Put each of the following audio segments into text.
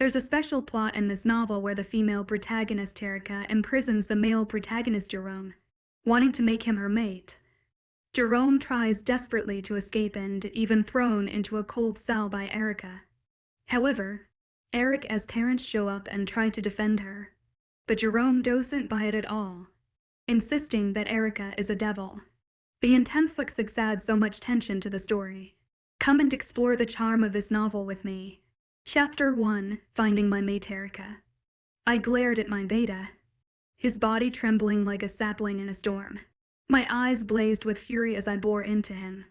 There's a special plot in this novel where the female protagonist Erica imprisons the male protagonist Jerome, wanting to make him her mate. Jerome tries desperately to escape and even thrown into a cold cell by Erica. However, Erica's parents show up and try to defend her, but Jerome doesn't buy it at all, insisting that Erica is a devil. The influx adds so much tension to the story. Come and explore the charm of this novel with me. Chapter 1: Finding My Mate Erica. I glared at my beta, his body trembling like a sapling in a storm. My eyes blazed with fury as I bore into him,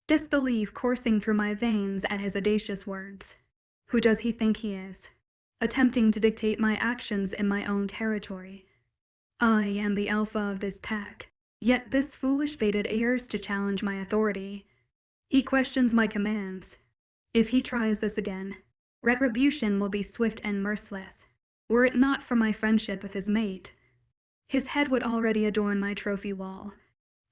disbelief coursing through my veins at his audacious words. Who does he think he is? Attempting to dictate my actions in my own territory. I am the alpha of this pack, yet this foolish beta dares to challenge my authority. He questions my commands. If he tries this again, retribution will be swift and merciless. Were it not for my friendship with his mate, his head would already adorn my trophy wall.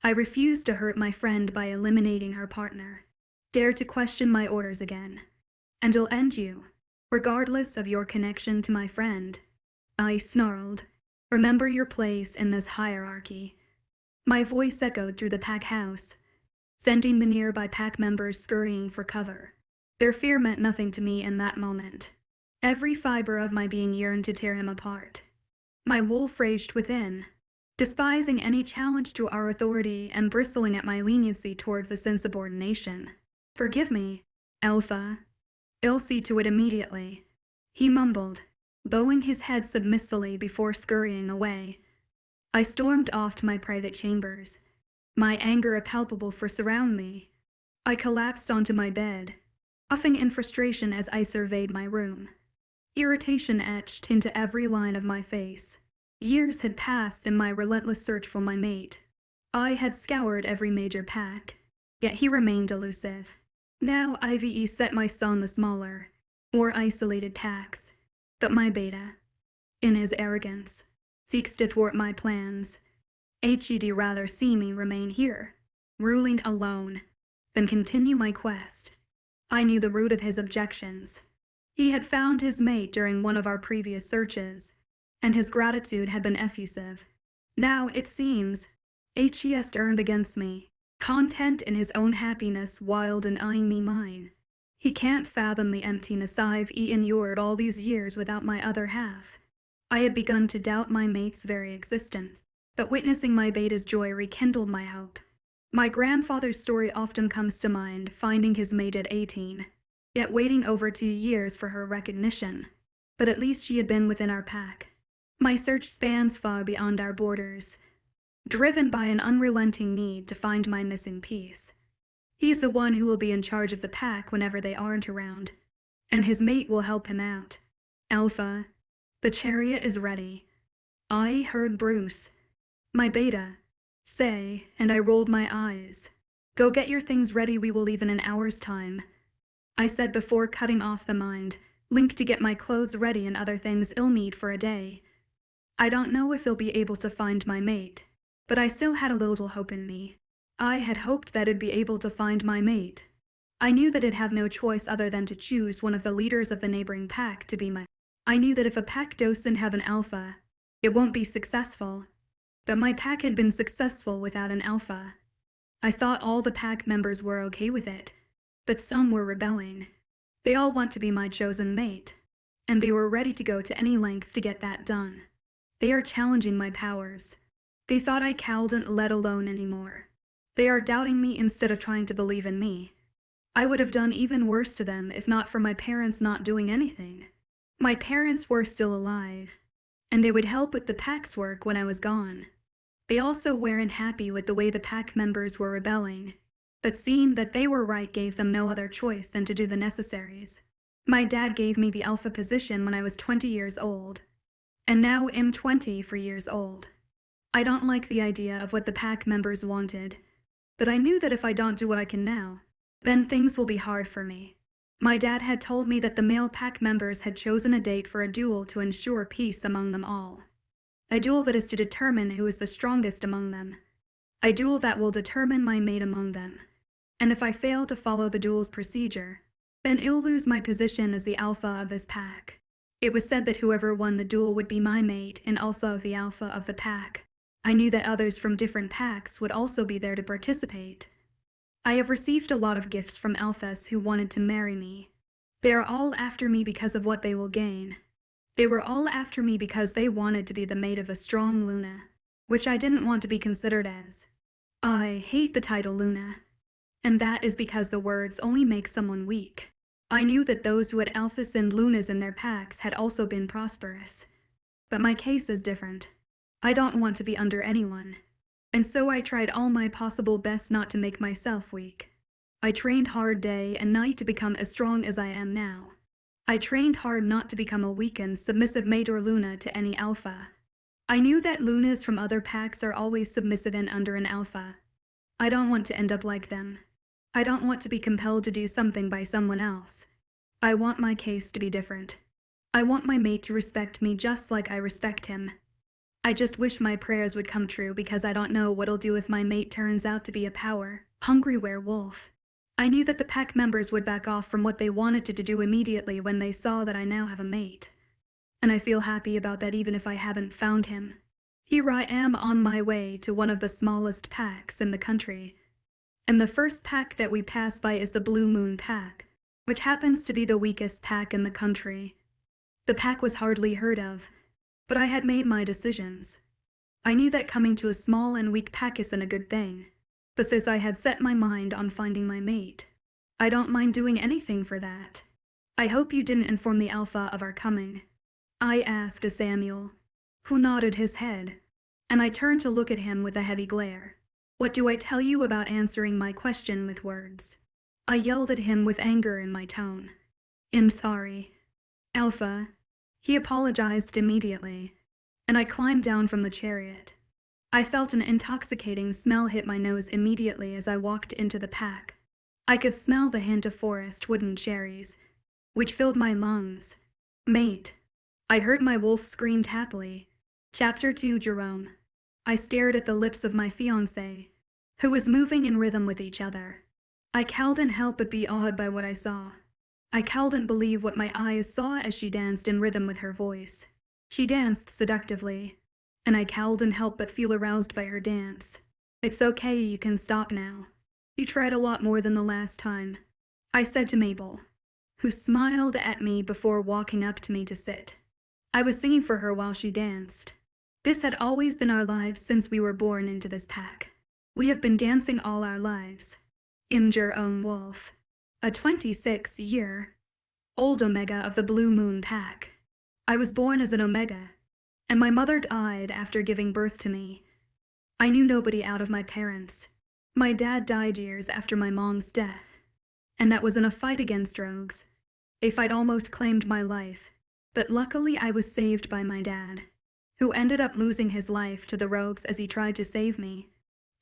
I refuse to hurt my friend by eliminating her partner. Dare to question my orders again, and I'll end you, regardless of your connection to my friend. I snarled. Remember your place in this hierarchy. My voice echoed through the pack house, sending the nearby pack members scurrying for cover. Their fear meant nothing to me in that moment. Every fiber of my being yearned to tear him apart. My wolf raged within, despising any challenge to our authority and bristling at my leniency towards this insubordination. Forgive me, Alpha. I'll see to it immediately, he mumbled, bowing his head submissively before scurrying away. I stormed off to my private chambers, my anger palpable for surround me. I collapsed onto my bed, puffing in frustration as I surveyed my room. Irritation etched into every line of my face. Years had passed in my relentless search for my mate. I had scoured every major pack, yet he remained elusive. Now IVE set my son the smaller, more isolated packs, but my beta, in his arrogance, seeks to thwart my plans. He'd rather see me remain here, ruling alone, than continue my quest. I knew the root of his objections. He had found his mate during one of our previous searches, and his gratitude had been effusive. Now, it seems, HES earned against me, content in his own happiness wild and eyeing me mine. He can't fathom the emptiness I've endured all these years without my other half. I had begun to doubt my mate's very existence, but witnessing my beta's joy rekindled my hope. My grandfather's story often comes to mind, finding his mate at 18, yet waiting over 2 years for her recognition. But at least she had been within our pack. My search spans far beyond our borders, driven by an unrelenting need to find my missing piece. He's the one who will be in charge of the pack whenever they aren't around, and his mate will help him out. Alpha, the chariot is ready. I heard Bruce, my beta, say, and I rolled my eyes. Go get your things ready, we will leave in an hour's time, I said before cutting off the mind link to get my clothes ready and other things I'll need for a day. I don't know if I'll be able to find my mate, but I still had a little hope in me. I had hoped that I'd be able to find my mate. I knew that I'd have no choice other than to choose one of the leaders of the neighboring pack to be my. I knew that if a pack doesn't have an alpha, it won't be successful. But my pack had been successful without an alpha. I thought all the pack members were okay with it, but some were rebelling. They all want to be my chosen mate, and they were ready to go to any length to get that done. They are challenging my powers. They thought I couldn't let alone anymore. They are doubting me instead of trying to believe in me. I would have done even worse to them if not for my parents not doing anything. My parents were still alive, and they would help with the pack's work when I was gone. They also weren't happy with the way the pack members were rebelling, but seeing that they were right gave them no other choice than to do the necessaries. My dad gave me the alpha position when I was 20 years old, and now I'm 24 years old. I don't like the idea of what the pack members wanted, but I knew that if I don't do what I can now, then things will be hard for me. My dad had told me that the male pack members had chosen a date for a duel to ensure peace among them all. A duel that is to determine who is the strongest among them. A duel that will determine my mate among them. And if I fail to follow the duel's procedure, then I'll lose my position as the alpha of this pack. It was said that whoever won the duel would be my mate and also the alpha of the pack. I knew that others from different packs would also be there to participate. I have received a lot of gifts from alphas who wanted to marry me. They are all after me because of what they will gain. They were all after me because they wanted to be the mate of a strong Luna, which I didn't want to be considered as. I hate the title Luna, and that is because the words only make someone weak. I knew that those who had alphas and Lunas in their packs had also been prosperous. But my case is different. I don't want to be under anyone. And so I tried all my possible best not to make myself weak. I trained hard day and night to become as strong as I am now. I trained hard not to become a weakened, submissive mate or Luna to any alpha. I knew that Lunas from other packs are always submissive and under an alpha. I don't want to end up like them. I don't want to be compelled to do something by someone else. I want my case to be different. I want my mate to respect me just like I respect him. I just wish my prayers would come true because I don't know what'll do if my mate turns out to be a hungry werewolf. I knew that the pack members would back off from what they wanted to do immediately when they saw that I now have a mate. And I feel happy about that even if I haven't found him. Here I am on my way to one of the smallest packs in the country. And the first pack that we pass by is the Blue Moon pack, which happens to be the weakest pack in the country. The pack was hardly heard of, but I had made my decisions. I knew that coming to a small and weak pack isn't a good thing, but since I had set my mind on finding my mate, I don't mind doing anything for that. I hope you didn't inform the alpha of our coming, I asked Samuel, who nodded his head, and I turned to look at him with a heavy glare. What do I tell you about answering my question with words? I yelled at him with anger in my tone. I'm sorry, Alpha. He apologized immediately, and I climbed down from the chariot. I felt an intoxicating smell hit my nose immediately as I walked into the pack. I could smell the hint of forest wooden cherries, which filled my lungs. Mate. I heard my wolf screamed happily. Chapter 2 Jerome. I stared at the lips of my fiancé, who was moving in rhythm with each other. I couldn't help but be awed by what I saw. I couldn't believe what my eyes saw as she danced in rhythm with her voice. She danced seductively, and I couldn't help but feel aroused by her dance. It's okay, you can stop now. You tried a lot more than the last time, I said to Mabel, who smiled at me before walking up to me to sit. I was singing for her while she danced. This had always been our lives since we were born into this pack. We have been dancing all our lives. Wolf, a 26-year-old Omega of the Blue Moon pack. I was born as an Omega, and my mother died after giving birth to me. I knew nobody out of my parents. My dad died years after my mom's death, and that was in a fight against rogues. A fight almost claimed my life, but luckily I was saved by my dad, who ended up losing his life to the rogues as he tried to save me.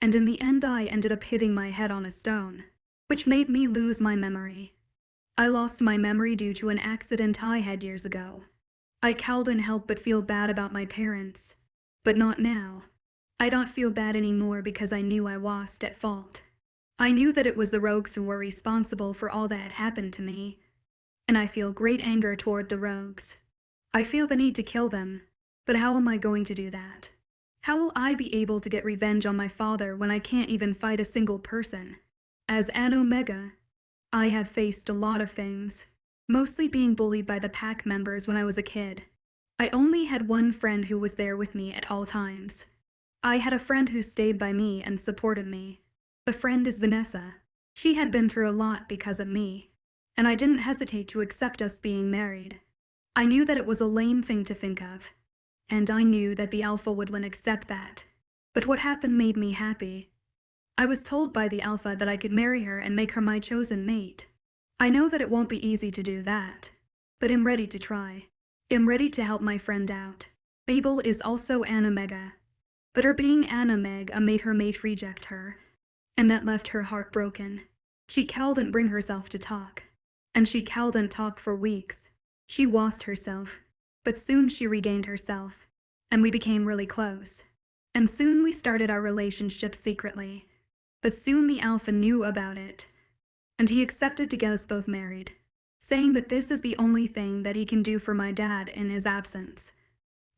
And in the end I ended up hitting my head on a stone, which made me lose my memory. I lost my memory due to an accident I had years ago. I couldn't help but feel bad about my parents, but not now. I don't feel bad anymore because I knew I wasn't at fault. I knew that it was the rogues who were responsible for all that had happened to me, and I feel great anger toward the rogues. I feel the need to kill them, but how am I going to do that? How will I be able to get revenge on my father when I can't even fight a single person? As an Omega, I have faced a lot of things, mostly being bullied by the pack members when I was a kid. I only had one friend who was there with me at all times. I had a friend who stayed by me and supported me. The friend is Vanessa. She had been through a lot because of me, and I didn't hesitate to accept us being married. I knew that it was a lame thing to think of, and I knew that the Alpha wouldn't accept that. But what happened made me happy. I was told by the Alpha that I could marry her and make her my chosen mate. I know that it won't be easy to do that, but I'm ready to try. I'm ready to help my friend out. Mabel is also an Omega, but her being an Omega made her mate reject her, and that left her heartbroken. She couldn't bring herself to talk, and she couldn't talk for weeks. She lost herself, but soon she regained herself, and we became really close. And soon we started our relationship secretly, but soon the Alpha knew about it, and he accepted to get us both married. saying that this is the only thing that he can do for my dad in his absence.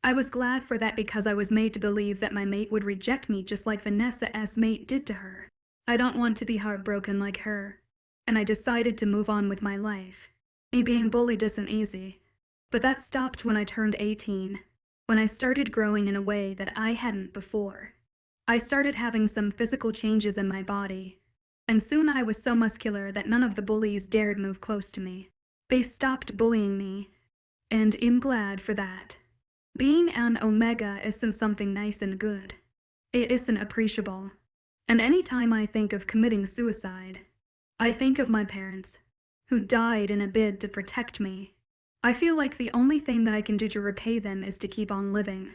I was glad for that because I was made to believe that my mate would reject me just like Vanessa's mate did to her. I don't want to be heartbroken like her, and I decided to move on with my life. Me being bullied isn't easy, but that stopped when I turned 18, when I started growing in a way that I hadn't before. I started having some physical changes in my body, and soon I was so muscular that none of the bullies dared move close to me. They stopped bullying me, and I'm glad for that. Being an omega isn't something nice and good. It isn't appreciable. And any time I think of committing suicide, I think of my parents, who died in a bid to protect me. I feel like the only thing that I can do to repay them is to keep on living.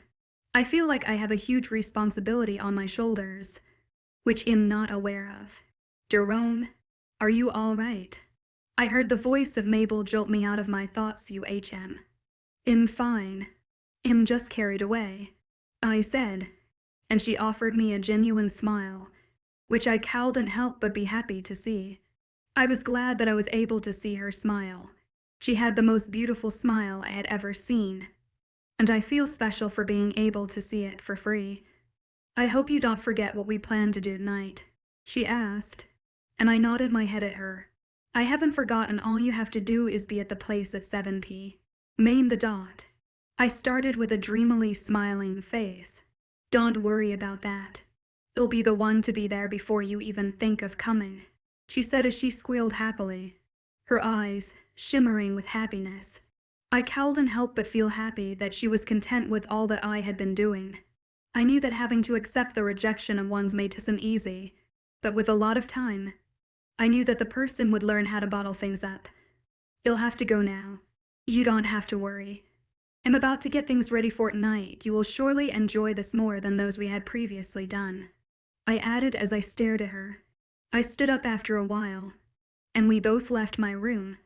I feel like I have a huge responsibility on my shoulders, which I'm not aware of. Jerome, are you all right? I heard the voice of Mabel jolt me out of my thoughts. I'm fine. I'm just carried away, I said, and she offered me a genuine smile, which I couldn't help but be happy to see. I was glad that I was able to see her smile. She had the most beautiful smile I had ever seen, and I feel special for being able to see it for free. I hope you don't forget what we plan to do tonight, she asked, and I nodded my head at her. I haven't forgotten. All you have to do is be at the place at 7 p.m. the dot. I started with a dreamily smiling face. Don't worry about that. I'll be the one to be there before you even think of coming, she said as she squealed happily, her eyes shimmering with happiness. I couldn't help but feel happy that she was content with all that I had been doing. I knew that having to accept the rejection of one's mate isn't easy, but with a lot of time, I knew that the person would learn how to bottle things up. You'll have to go now. You don't have to worry. I'm about to get things ready for tonight. You will surely enjoy this more than those we had previously done, I added as I stared at her. I stood up after a while, and we both left my room,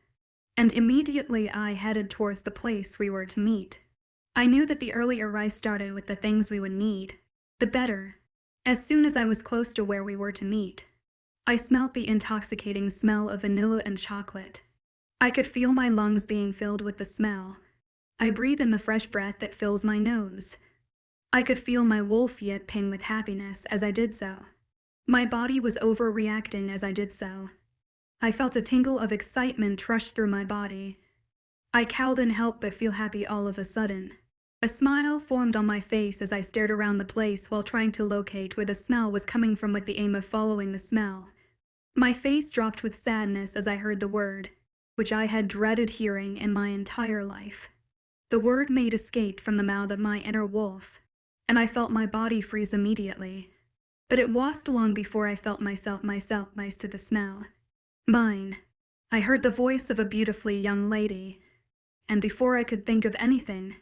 and immediately I headed towards the place we were to meet. I knew that the earlier I started with the things we would need, the better. As soon as I was close to where we were to meet, I smelt the intoxicating smell of vanilla and chocolate. I could feel my lungs being filled with the smell. I breathe in the fresh breath that fills my nose. I could feel my wolf yet ping with happiness as I did so. My body was overreacting as I did so. I felt a tingle of excitement rush through my body. I couldn't help but feel happy all of a sudden. A smile formed on my face as I stared around the place while trying to locate where the smell was coming from with the aim of following the smell. My face dropped with sadness as I heard the word, which I had dreaded hearing in my entire life. The word made escape from the mouth of my inner wolf, and I felt my body freeze immediately. But it wasn't long before I felt myself rise to the smell. Mine. I heard the voice of a beautifully young lady, and before I could think of anything,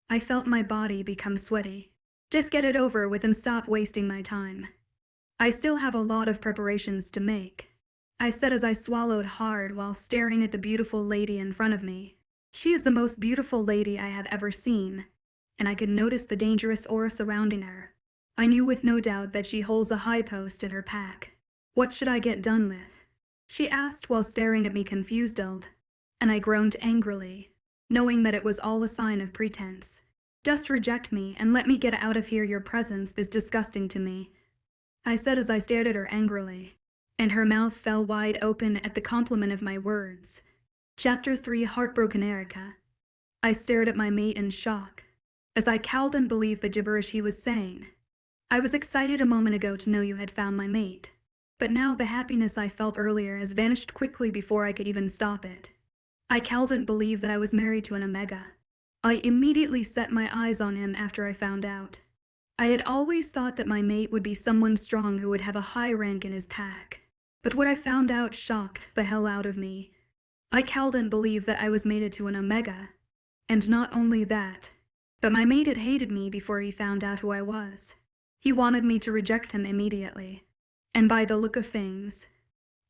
I felt my body become sweaty. Just get it over with and stop wasting my time. I still have a lot of preparations to make, I said as I swallowed hard while staring at the beautiful lady in front of me. She is the most beautiful lady I have ever seen, and I could notice the dangerous aura surrounding her. I knew with no doubt that she holds a high post in her pack. What should I get done with? She asked while staring at me confused, and I groaned angrily, knowing that it was all a sign of pretense. Just reject me and let me get out of here. Your presence is disgusting to me, I said as I stared at her angrily, and her mouth fell wide open at the compliment of my words. Chapter 3 Heartbroken Erica. I stared at my mate in shock, as I couldn't believe the gibberish he was saying. I was excited a moment ago to know you had found my mate, but now the happiness I felt earlier has vanished quickly before I could even stop it. I couldn't believe that I was married to an Omega. I immediately set my eyes on him after I found out. I had always thought that my mate would be someone strong who would have a high rank in his pack, but what I found out shocked the hell out of me. I couldn't believe that I was mated to an Omega, and not only that, but my mate had hated me before he found out who I was. He wanted me to reject him immediately, and by the look of things,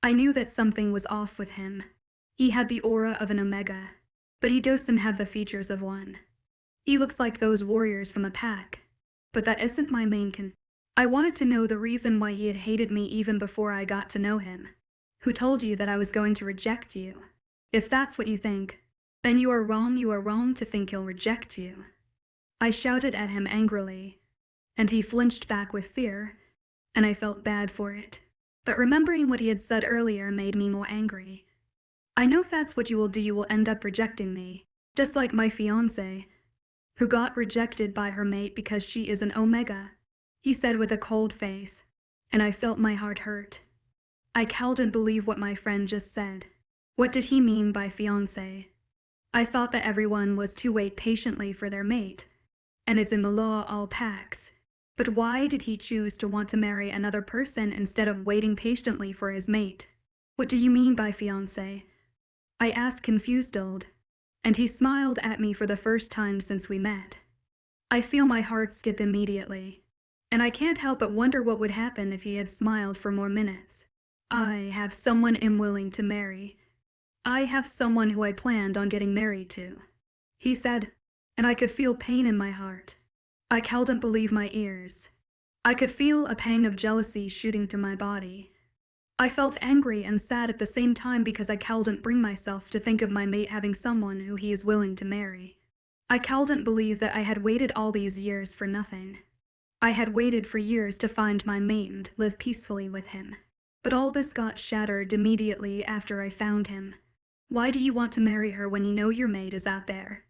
I knew that something was off with him. He had the aura of an Omega, but he doesn't have the features of one. He looks like those warriors from a pack, but that isn't my main I wanted to know the reason why he had hated me even before I got to know him. Who told you that I was going to reject you? If that's what you think, then you are wrong to think he'll reject you. I shouted at him angrily, and he flinched back with fear, and I felt bad for it. But remembering what he had said earlier made me more angry. I know if that's what you will do, you will end up rejecting me, just like my fiancé, who got rejected by her mate because she is an omega, he said with a cold face, and I felt my heart hurt. I couldn't believe what my friend just said. What did he mean by fiancé? I thought that everyone was to wait patiently for their mate, and it's in the law all packs. But why did he choose to want to marry another person instead of waiting patiently for his mate? What do you mean by fiancé? I asked confused, and he smiled at me for the first time since we met. I feel my heart skip immediately, and I can't help but wonder what would happen if he had smiled for more minutes. I have someone I'm willing to marry. I have someone who I planned on getting married to, he said, and I could feel pain in my heart. I couldn't believe my ears. I could feel a pang of jealousy shooting through my body. I felt angry and sad at the same time because I couldn't bring myself to think of my mate having someone who he is willing to marry. I couldn't believe that I had waited all these years for nothing. I had waited for years to find my mate and live peacefully with him. But all this got shattered immediately after I found him. Why do you want to marry her when you know your mate is out there?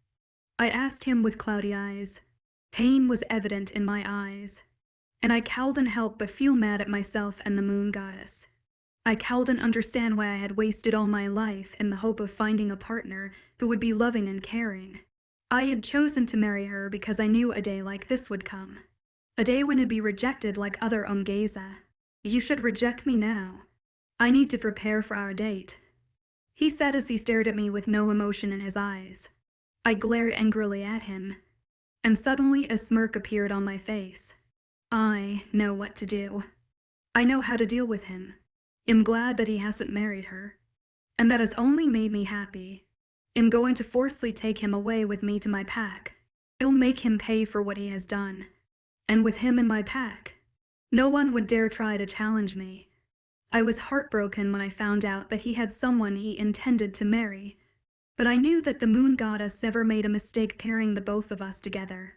I asked him with cloudy eyes. Pain was evident in my eyes, and I couldn't help but feel mad at myself and the moon goddess. I couldn't understand why I had wasted all my life in the hope of finding a partner who would be loving and caring. I had chosen to marry her because I knew a day like this would come. A day when I'd be rejected like other Omgeza. You should reject me now. I need to prepare for our date, he said as he stared at me with no emotion in his eyes. I glared angrily at him, and suddenly a smirk appeared on my face. I know what to do. I know how to deal with him. I'm glad that he hasn't married her, and that has only made me happy. I'm going to forcefully take him away with me to my pack. I'll make him pay for what he has done, and with him in my pack, no one would dare try to challenge me. I was heartbroken when I found out that he had someone he intended to marry, but I knew that the moon goddess never made a mistake pairing the both of us together.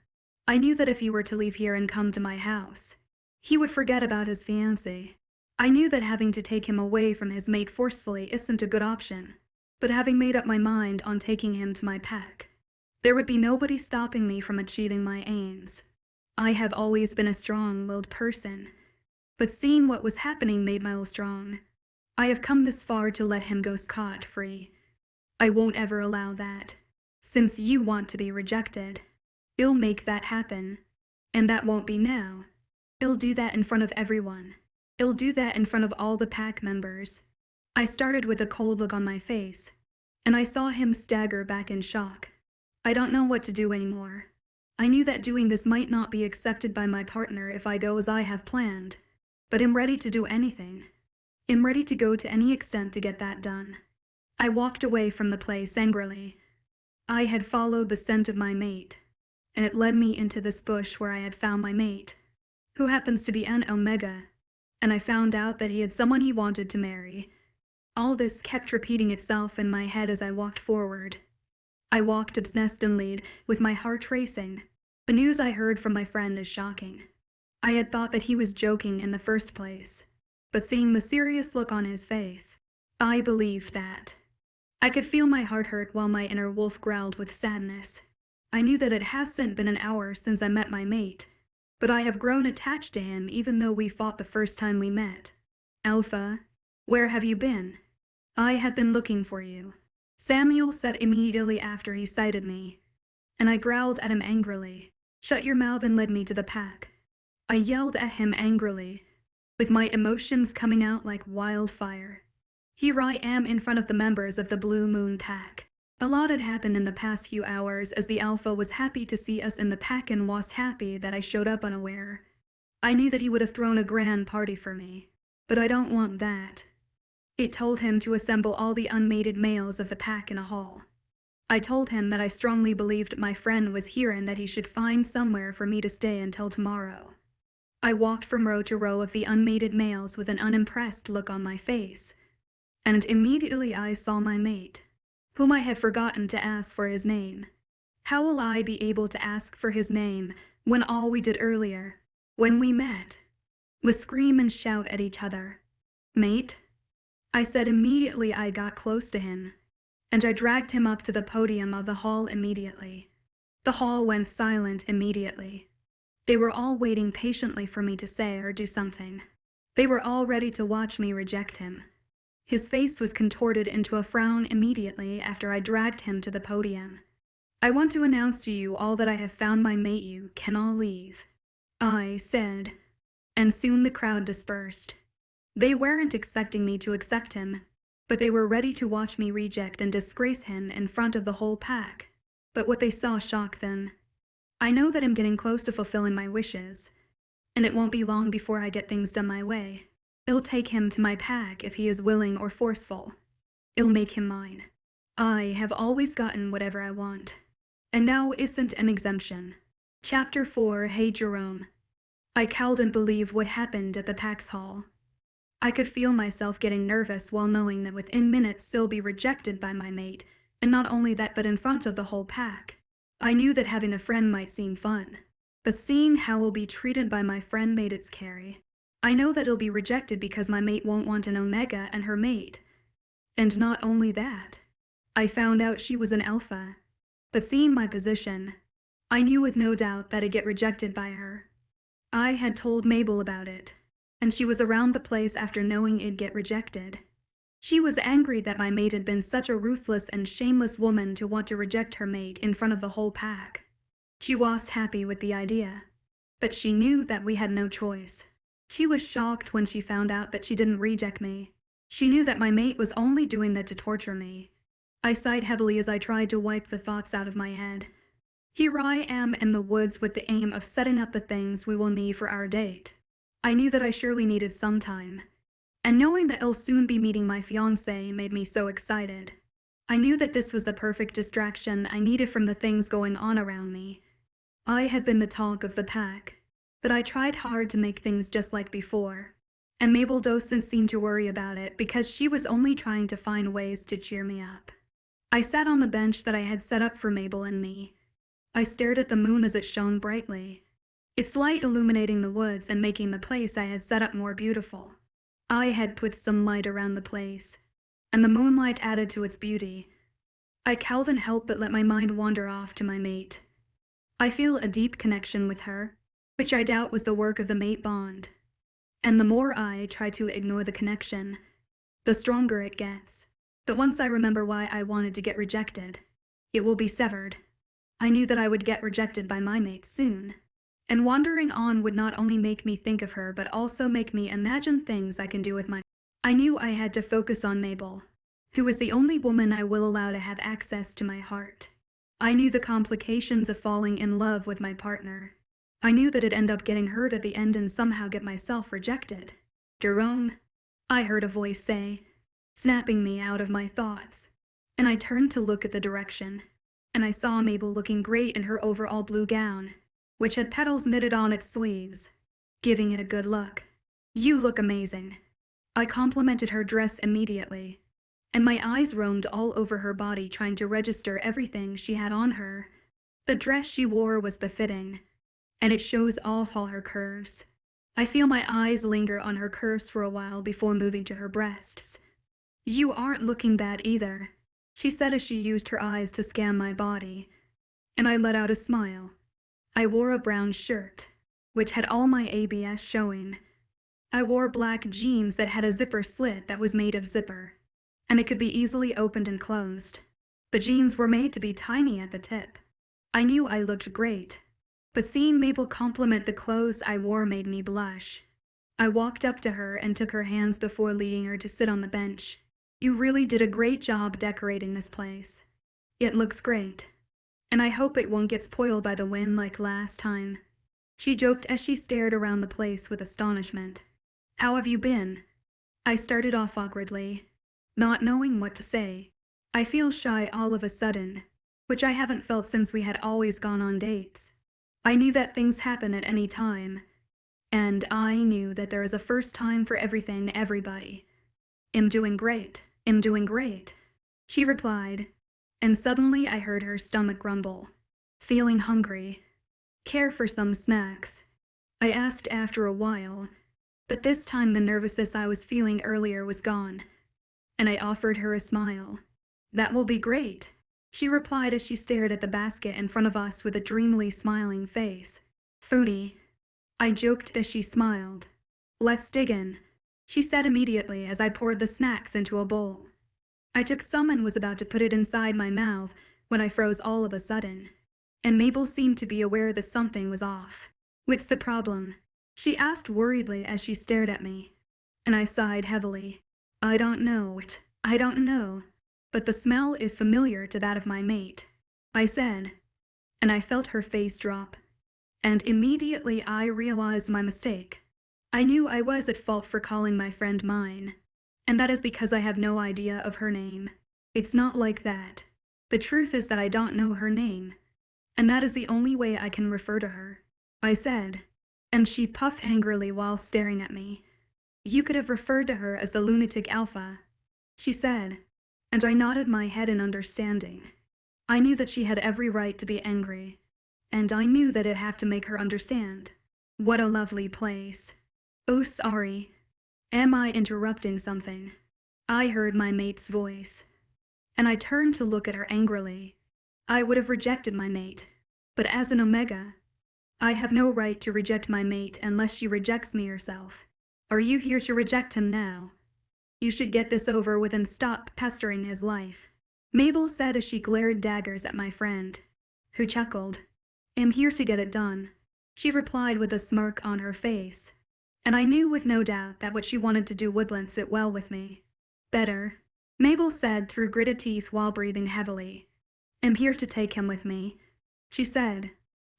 I knew that if he were to leave here and come to my house, he would forget about his fiancée. I knew that having to take him away from his mate forcefully isn't a good option, but having made up my mind on taking him to my pack, there would be nobody stopping me from achieving my aims. I have always been a strong-willed person, but seeing what was happening made my will strong. I have come this far to let him go scot-free. I won't ever allow that. Since you want to be rejected, I'll make that happen. And that won't be now. I'll do that in front of everyone. I'll do that in front of all the pack members. I started with a cold look on my face, and I saw him stagger back in shock. I don't know what to do anymore. I knew that doing this might not be accepted by my partner if I go as I have planned, but I'm ready to do anything. I'm ready to go to any extent to get that done. I walked away from the place angrily. I had followed the scent of my mate, and it led me into this bush where I had found my mate, who happens to be an omega, and I found out that he had someone he wanted to marry. All this kept repeating itself in my head as I walked forward. I walked destined with my heart racing. The news I heard from my friend is shocking. I had thought that he was joking in the first place, but seeing the serious look on his face, I believed that. I could feel my heart hurt while my inner wolf growled with sadness. I knew that it hasn't been an hour since I met my mate, but I have grown attached to him even though we fought the first time we met. Alpha, where have you been? I had been looking for you, Samuel said immediately after he sighted me, and I growled at him angrily. Shut your mouth and led me to the pack. I yelled at him angrily, with my emotions coming out like wildfire. Here I am in front of the members of the Blue Moon Pack. A lot had happened in the past few hours as the Alpha was happy to see us in the pack and was happy that I showed up unaware. I knew that he would have thrown a grand party for me, but I don't want that. It told him to assemble all the unmated males of the pack in a hall. I told him that I strongly believed my friend was here and that he should find somewhere for me to stay until tomorrow. I walked from row to row of the unmated males with an unimpressed look on my face, and immediately I saw my mate. whom I had forgotten to ask for his name. How will I be able to ask for his name when all we did earlier, when we met, was scream and shout at each other? Mate? I said immediately I got close to him, and I dragged him up to the podium of the hall immediately. The hall went silent immediately. They were all waiting patiently for me to say or do something. They were all ready to watch me reject him. His face was contorted into a frown immediately after I dragged him to the podium. I want to announce to you all that I have found my mate. You can all leave, I said, and soon the crowd dispersed. They weren't expecting me to accept him, but they were ready to watch me reject and disgrace him in front of the whole pack. But what they saw shocked them. I know that I'm getting close to fulfilling my wishes, and it won't be long before I get things done my way. It'll take him to my pack if he is willing or forceful. It'll make him mine. I have always gotten whatever I want, and now isn't an exemption. Chapter 4. Hey Jerome. I couldn't believe what happened at the PAX hall. I could feel myself getting nervous while knowing that within minutes I'll be rejected by my mate, and not only that but in front of the whole pack. I knew that having a friend might seem fun, but seeing how I'll be treated by my friend made it scary. I know that I'll be rejected because my mate won't want an Omega and her mate. And not only that, I found out she was an alpha. But seeing my position, I knew with no doubt that I'd get rejected by her. I had told Mabel about it, and she was around the place after knowing I'd get rejected. She was angry that my mate had been such a ruthless and shameless woman to want to reject her mate in front of the whole pack. She wasn't happy with the idea, but she knew that we had no choice. She was shocked when she found out that she didn't reject me. She knew that my mate was only doing that to torture me. I sighed heavily as I tried to wipe the thoughts out of my head. Here I am in the woods with the aim of setting up the things we will need for our date. I knew that I surely needed some time, and knowing that I'll soon be meeting my fiancé made me so excited. I knew that this was the perfect distraction I needed from the things going on around me. I had been the talk of the pack, but I tried hard to make things just like before, and Mabel doesn't seem to worry about it because she was only trying to find ways to cheer me up. I sat on the bench that I had set up for Mabel and me. I stared at the moon as it shone brightly, its light illuminating the woods and making the place I had set up more beautiful. I had put some light around the place, and the moonlight added to its beauty. I couldn't help but let my mind wander off to my mate. I feel a deep connection with her, which I doubt was the work of the mate bond. And the more I try to ignore the connection, the stronger it gets. But once I remember why I wanted to get rejected, it will be severed. I knew that I would get rejected by my mate soon, and wandering on would not only make me think of her but also make me imagine things I can do with my... I knew I had to focus on Mabel, who is the only woman I will allow to have access to my heart. I knew the complications of falling in love with my partner. I knew that I'd end up getting hurt at the end and somehow get myself rejected. Jerome, I heard a voice say, snapping me out of my thoughts, and I turned to look at the direction, and I saw Mabel looking great in her overall blue gown, which had petals knitted on its sleeves, giving it a good look. You look amazing. I complimented her dress immediately, and my eyes roamed all over her body trying to register everything she had on her. The dress she wore was befitting, and it shows off all her curves. I feel my eyes linger on her curves for a while before moving to her breasts. You aren't looking bad either, she said as she used her eyes to scan my body, and I let out a smile. I wore a brown shirt, which had all my ABS showing. I wore black jeans that had a zipper slit that was made of zipper, and it could be easily opened and closed. The jeans were made to be tiny at the tip. I knew I looked great, but seeing Mabel compliment the clothes I wore made me blush. I walked up to her and took her hands before leading her to sit on the bench. You really did a great job decorating this place. It looks great, and I hope it won't get spoiled by the wind like last time. She joked as she stared around the place with astonishment. How have you been? I started off awkwardly, not knowing what to say. I feel shy all of a sudden, which I haven't felt since we had always gone on dates. I knew that things happen at any time, and I knew that there is a first time for everything, everybody. I'm doing great, she replied, and suddenly I heard her stomach grumble. Feeling hungry. Care for some snacks? I asked after a while, but this time the nervousness I was feeling earlier was gone, and I offered her a smile. That will be great, she replied as she stared at the basket in front of us with a dreamily smiling face. Foodie, I joked as she smiled. Let's dig in, she said immediately as I poured the snacks into a bowl. I took some and was about to put it inside my mouth when I froze all of a sudden, and Mabel seemed to be aware that something was off. What's the problem? She asked worriedly as she stared at me, and I sighed heavily. I don't know, but the smell is familiar to that of my mate, I said, and I felt her face drop. And immediately I realized my mistake. I knew I was at fault for calling my friend mine, and that is because I have no idea of her name. It's not like that. The truth is that I don't know her name, and that is the only way I can refer to her, I said, and she puffed angrily while staring at me. You could have referred to her as the lunatic alpha, she said, and I nodded my head in understanding. I knew that she had every right to be angry, and I knew that it'd have to make her understand. What a lovely place. Oh, sorry. Am I interrupting something? I heard my mate's voice, and I turned to look at her angrily. I would have rejected my mate, but as an Omega, I have no right to reject my mate unless she rejects me herself. Are you here to reject him now? You should get this over with and stop pestering his life, Mabel said as she glared daggers at my friend, who chuckled. I'm here to get it done, she replied with a smirk on her face, and I knew with no doubt that what she wanted to do wouldn't sit well with me. Better, Mabel said through gritted teeth while breathing heavily. I'm here to take him with me, she said,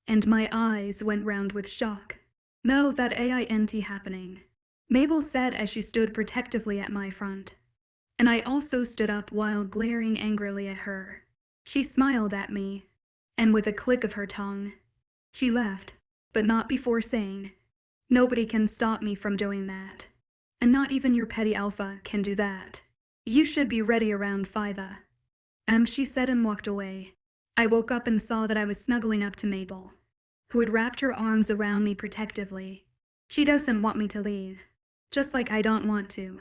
and my eyes went round with shock. No, that ain't happening, Mabel said as she stood protectively at my front, and I also stood up while glaring angrily at her. She smiled at me, and with a click of her tongue, she left, but not before saying, nobody can stop me from doing that, and not even your petty alpha can do that. You should be ready around 5. She said and walked away. I woke up and saw that I was snuggling up to Mabel, who had wrapped her arms around me protectively. She doesn't want me to leave, just like I don't want to,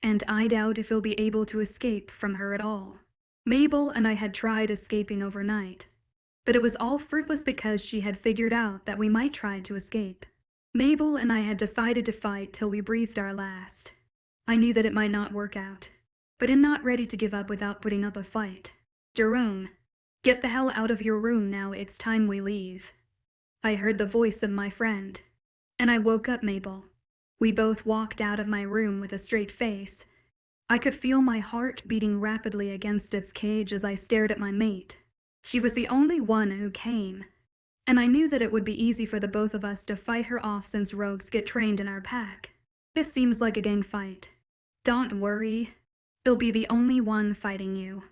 and I doubt if he'll be able to escape from her at all. Mabel and I had tried escaping overnight, but it was all fruitless because she had figured out that we might try to escape. Mabel and I had decided to fight till we breathed our last. I knew that it might not work out, but I'm not ready to give up without putting up a fight. Jerome, get the hell out of your room now, it's time we leave. I heard the voice of my friend, and I woke up Mabel. We both walked out of my room with a straight face. I could feel my heart beating rapidly against its cage as I stared at my mate. She was the only one who came, and I knew that it would be easy for the both of us to fight her off since rogues get trained in our pack. This seems like a gang fight. Don't worry, I'll be the only one fighting you,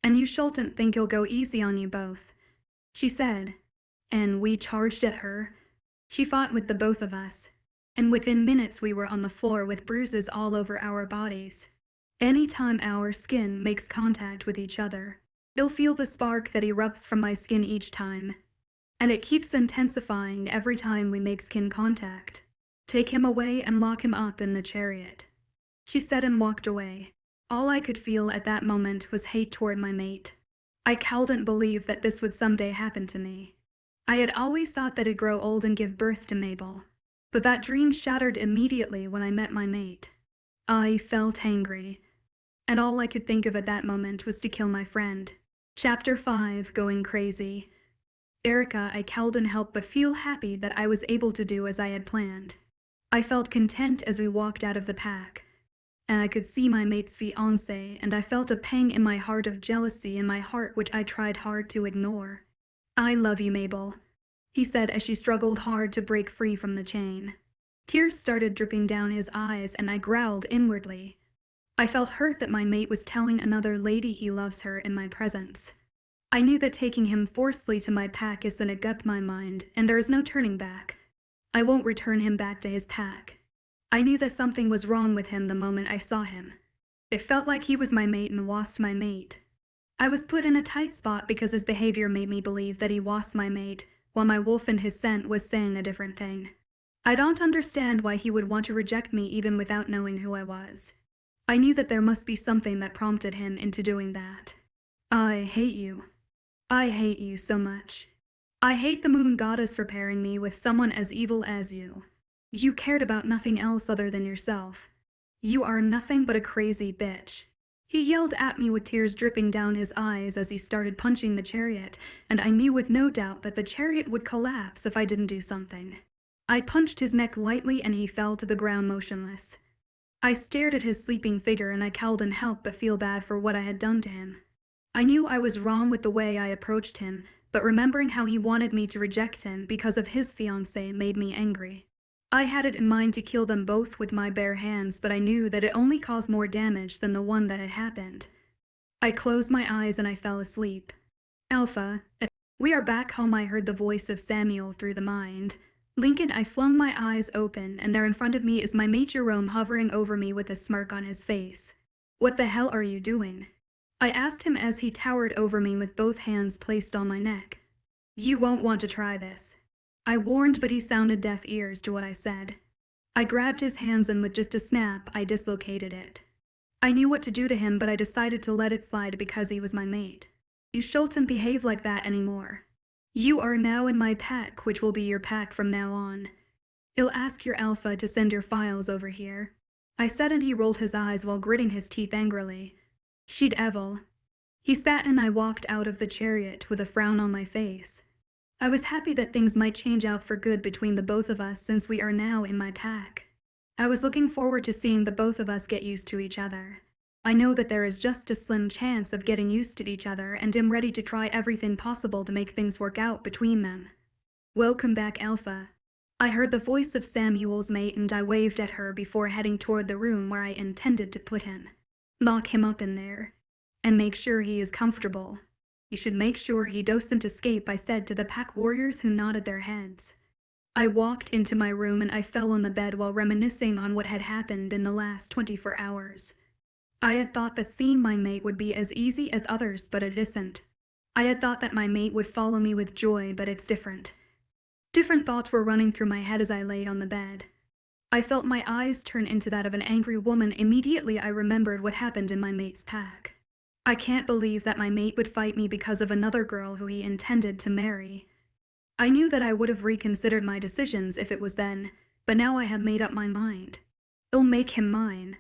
and you shouldn't think you'll go easy on you both, she said, and we charged at her. She fought with the both of us, and within minutes we were on the floor with bruises all over our bodies. Anytime our skin makes contact with each other, you'll feel the spark that erupts from my skin each time, and it keeps intensifying every time we make skin contact. Take him away and lock him up in the chariot, she said and walked away. All I could feel at that moment was hate toward my mate. I couldn't believe that this would someday happen to me. I had always thought that I'd grow old and give birth to Mabel, but that dream shattered immediately when I met my mate. I felt angry, and all I could think of at that moment was to kill my friend. Chapter 5, Going Crazy. Erica, I couldn't help but feel happy that I was able to do as I had planned. I felt content as we walked out of the pack, and I could see my mate's fiancé, and I felt a pang in my heart of jealousy in my heart which I tried hard to ignore. I love you, Mabel, he said as she struggled hard to break free from the chain. Tears started dripping down his eyes, and I growled inwardly. I felt hurt that my mate was telling another lady he loves her in my presence. I knew that taking him forcefully to my pack is gonna gut my mind, and there is no turning back. I won't return him back to his pack. I knew that something was wrong with him the moment I saw him. It felt like he was my mate and was my mate. I was put in a tight spot because his behavior made me believe that he was my mate, while my wolf and his scent was saying a different thing. I don't understand why he would want to reject me even without knowing who I was. I knew that there must be something that prompted him into doing that. I hate you. I hate you so much. I hate the moon goddess for pairing me with someone as evil as you. You cared about nothing else other than yourself. You are nothing but a crazy bitch. He yelled at me with tears dripping down his eyes as he started punching the chariot, and I knew with no doubt that the chariot would collapse if I didn't do something. I punched his neck lightly and he fell to the ground motionless. I stared at his sleeping figure and I couldn't help but feel bad for what I had done to him. I knew I was wrong with the way I approached him, but remembering how he wanted me to reject him because of his fiancée made me angry. I had it in mind to kill them both with my bare hands, but I knew that it only caused more damage than the one that had happened. I closed my eyes and I fell asleep. Alpha, we are back home. I heard the voice of Samuel through the mind. Lincoln, I flung my eyes open, and there in front of me is my mate Jerome hovering over me with a smirk on his face. What the hell are you doing? I asked him as he towered over me with both hands placed on my neck. You won't want to try this. I warned, but he sounded deaf ears to what I said. I grabbed his hands and with just a snap, I dislocated it. I knew what to do to him, but I decided to let it slide because he was my mate. You shouldn't behave like that anymore. You are now in my pack, which will be your pack from now on. I'll ask your alpha to send your files over here, I said, and he rolled his eyes while gritting his teeth angrily. She'd evil. He spat and I walked out of the chariot with a frown on my face. I was happy that things might change out for good between the both of us since we are now in my pack. I was looking forward to seeing the both of us get used to each other. I know that there is just a slim chance of getting used to each other and am ready to try everything possible to make things work out between them. Welcome back, Alpha. I heard the voice of Samuel's mate and I waved at her before heading toward the room where I intended to put him. Lock him up in there. And make sure he is comfortable. You should make sure he doesn't escape, I said to the pack warriors who nodded their heads. I walked into my room and I fell on the bed while reminiscing on what had happened in the last 24 hours. I had thought that seeing my mate would be as easy as others, but it isn't. I had thought that my mate would follow me with joy, but it's different. Different thoughts were running through my head as I lay on the bed. I felt my eyes turn into that of an angry woman. Immediately I remembered what happened in my mate's pack. I can't believe that my mate would fight me because of another girl who he intended to marry. I knew that I would have reconsidered my decisions if it was then, but now I have made up my mind. I'll make him mine.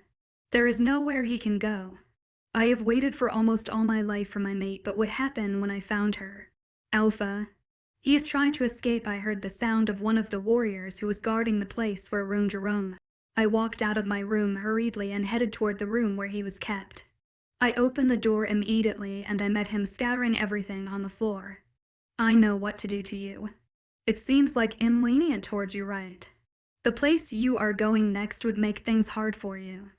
There is nowhere he can go. I have waited for almost all my life for my mate, but what happened when I found her? Alpha. He is trying to escape. I heard the sound of one of the warriors who was guarding the place where Jerome. I walked out of my room hurriedly and headed toward the room where he was kept. I opened the door immediately and I met him scattering everything on the floor. I know what to do to you. It seems like I'm lenient towards you, right? The place you are going next would make things hard for you.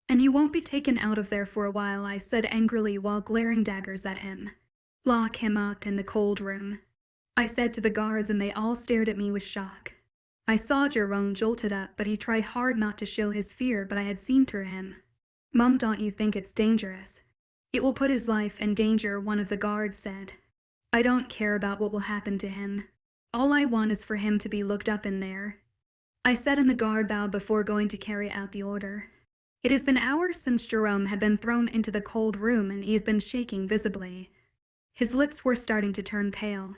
And you won't be taken out of there for a while, I said angrily while glaring daggers at him. Lock him up in the cold room, I said to the guards, and they all stared at me with shock. I saw Jerome jolted up, but he tried hard not to show his fear, but I had seen through him. Mom, don't you think it's dangerous? It will put his life in danger, one of the guards said. I don't care about what will happen to him. All I want is for him to be looked up in there, I said, and the guard bowed before going to carry out the order. It has been hours since Jerome had been thrown into the cold room and he has been shaking visibly. His lips were starting to turn pale.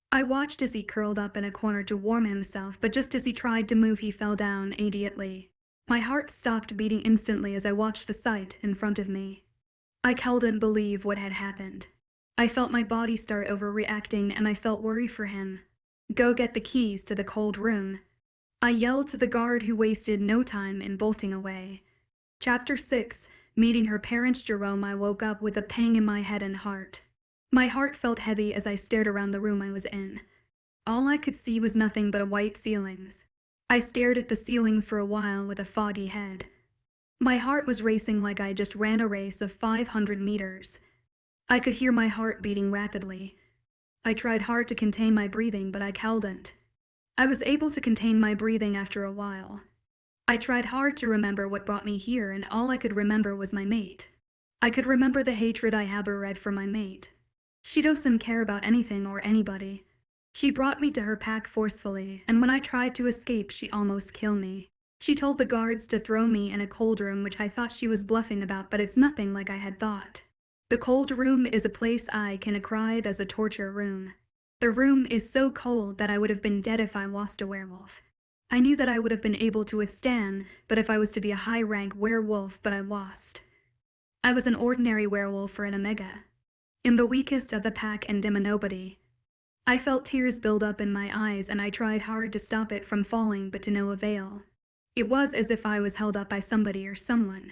I watched as he curled up in a corner to warm himself, but just as he tried to move he fell down immediately. My heart stopped beating instantly as I watched the sight in front of me. I couldn't believe what had happened. I felt my body start overreacting and I felt worry for him. Go get the keys to the cold room, I yelled to the guard, who wasted no time in bolting away. Chapter 6. Meeting her parents. Jerome. I woke up with a pang in my head and heart. My heart felt heavy as I stared around the room I was in. All I could see was nothing but white ceilings. I stared at the ceilings for a while with a foggy head. My heart was racing like I just ran a race of 500 meters. I could hear my heart beating rapidly. I tried hard to contain my breathing, but I couldn't. I was able to contain my breathing after a while. I tried hard to remember what brought me here, and all I could remember was my mate. I could remember the hatred I harbored for my mate. She doesn't care about anything or anybody. She brought me to her pack forcefully, and when I tried to escape, she almost killed me. She told the guards to throw me in a cold room, which I thought she was bluffing about, but it's nothing like I had thought. The cold room is a place I can describe as a torture room. The room is so cold that I would have been dead if I was a werewolf. I knew that I would have been able to withstand, but if I was to be a high-rank werewolf, but I lost. I was an ordinary werewolf for an omega. In the weakest of the pack and dim a nobody. I felt tears build up in my eyes and I tried hard to stop it from falling, but to no avail. It was as if I was held up by somebody or someone.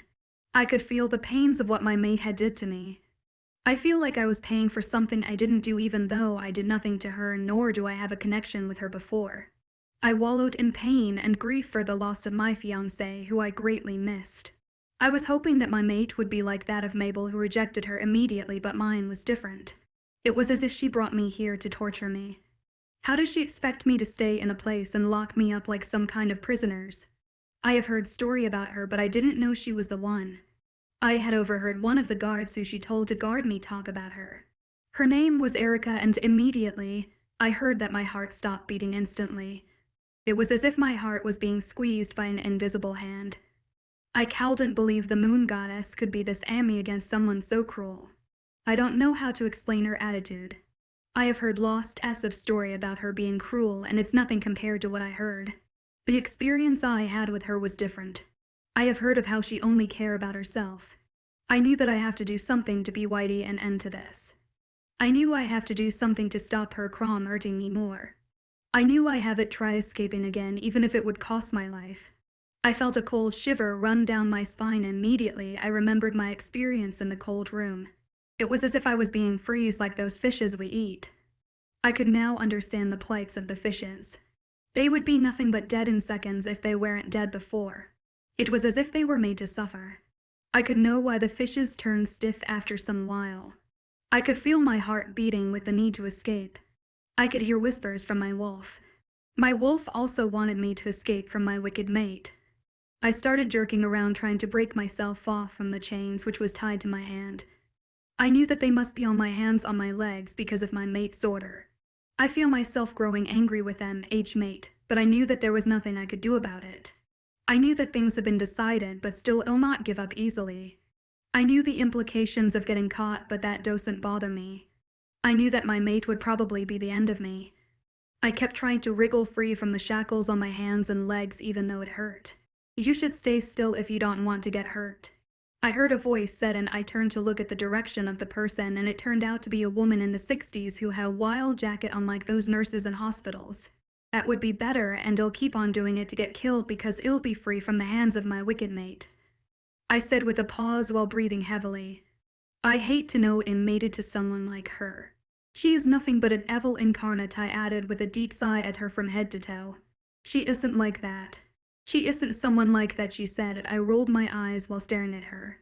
I could feel the pains of what my mate had did to me. I feel like I was paying for something I didn't do, even though I did nothing to her, nor do I have a connection with her before. I wallowed in pain and grief for the loss of my fiancé, who I greatly missed. I was hoping that my mate would be like that of Mabel, who rejected her immediately, but mine was different. It was as if she brought me here to torture me. How does she expect me to stay in a place and lock me up like some kind of prisoners? I have heard story about her, but I didn't know she was the one. I had overheard one of the guards who she told to guard me talk about her. Her name was Erica, and immediately, I heard that my heart stopped beating instantly. It was as if my heart was being squeezed by an invisible hand. I couldn't believe the moon goddess could be this angry against someone so cruel. I don't know how to explain her attitude. I have heard lots of story about her being cruel, and it's nothing compared to what I heard. The experience I had with her was different. I have heard of how she only cared about herself. I knew that I have to do something to be Whitey and end to this. I knew I have to do something to stop her from hurting me more. I knew I have it try escaping again, even if it would cost my life. I felt a cold shiver run down my spine. Immediately, I remembered my experience in the cold room. It was as if I was being freezed like those fishes we eat. I could now understand the plights of the fishes. They would be nothing but dead in seconds if they weren't dead before. It was as if they were made to suffer. I could know why the fishes turned stiff after some while. I could feel my heart beating with the need to escape. I could hear whispers from my wolf. My wolf also wanted me to escape from my wicked mate. I started jerking around trying to break myself off from the chains which was tied to my hand. I knew that they must be on my hands, on my legs, because of my mate's order. I feel myself growing angry with them, mate, but I knew that there was nothing I could do about it. I knew that things had been decided, but still I'll not give up easily. I knew the implications of getting caught, but that doesn't bother me. I knew that my mate would probably be the end of me. I kept trying to wriggle free from the shackles on my hands and legs, even though it hurt. You should stay still if you don't want to get hurt. I heard a voice said, and I turned to look at the direction of the person, and it turned out to be a woman in the 60s who had a wild jacket unlike those nurses in hospitals. That would be better, and I'll keep on doing it to get killed because it'll be free from the hands of my wicked mate. I said with a pause while breathing heavily. I hate to know it mated to someone like her. She is nothing but an evil incarnate, I added with a deep sigh at her from head to toe. She isn't like that. She isn't someone like that, she said. I rolled my eyes while staring at her.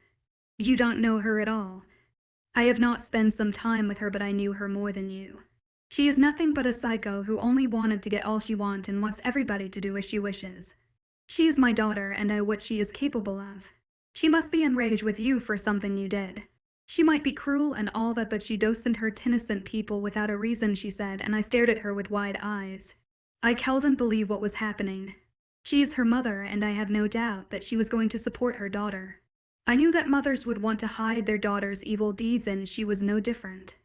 You don't know her at all. I have not spent some time with her, but I knew her more than you. She is nothing but a psycho who only wanted to get all she wants and wants everybody to do as she wishes. She is my daughter, and I know what she is capable of. She must be enraged with you for something you did. She might be cruel and all that, but she doesn't hurt innocent people without a reason, she said, and I stared at her with wide eyes. I couldn't believe what was happening. She is her mother, and I have no doubt that she was going to support her daughter. I knew that mothers would want to hide their daughters' evil deeds, and she was no different.